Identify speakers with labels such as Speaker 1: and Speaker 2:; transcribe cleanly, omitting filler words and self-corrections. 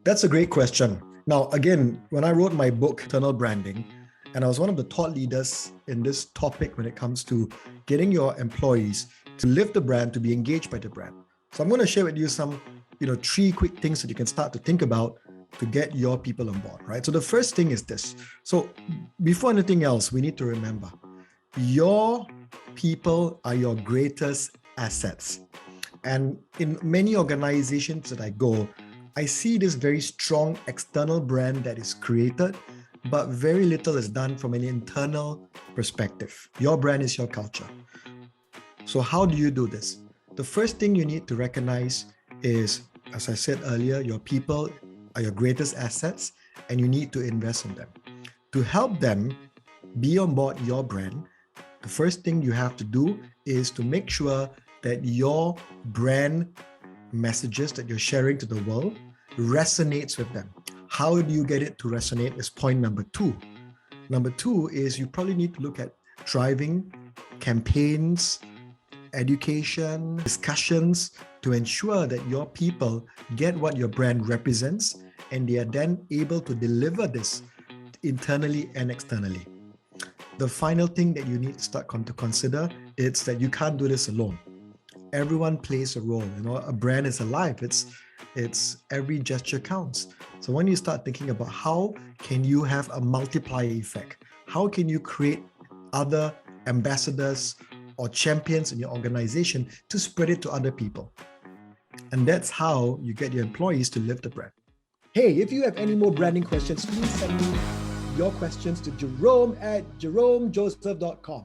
Speaker 1: That's a great question. Now, again, when I wrote my book, Internal Branding, and I was one of the thought leaders in this topic when it comes to getting your employees to live the brand, to be engaged by the brand. So I'm going to share with you some, three quick things that you can start to think about to get your people on board, right? So the first thing is this. So before anything else, we need to remember your people are your greatest assets. And in many organizations that I go, I see this very strong external brand that is created, but very little is done from an internal perspective. Your brand is your culture. So how do you do this? The first thing you need to recognize is, as I said earlier, your people are your greatest assets and you need to invest in them. To help them be on board your brand, the first thing you have to do is to make sure that your brand messages that you're sharing to the world resonates with them. How do you get it to resonate is point number two. Number two is you probably need to look at driving campaigns, education, discussions to ensure that your people get what your brand represents and they are then able to deliver this internally and externally. The final thing that you need to start to consider is that you can't do this alone. Everyone plays a role. A brand is alive. It's every gesture counts. So when you start thinking about how can you have a multiplier effect, how can you create other ambassadors or champions in your organization to spread it to other people. And that's how you get your employees to live the brand. Hey, if you have any more branding questions, please send me your questions to Jerome@jeromejoseph.com.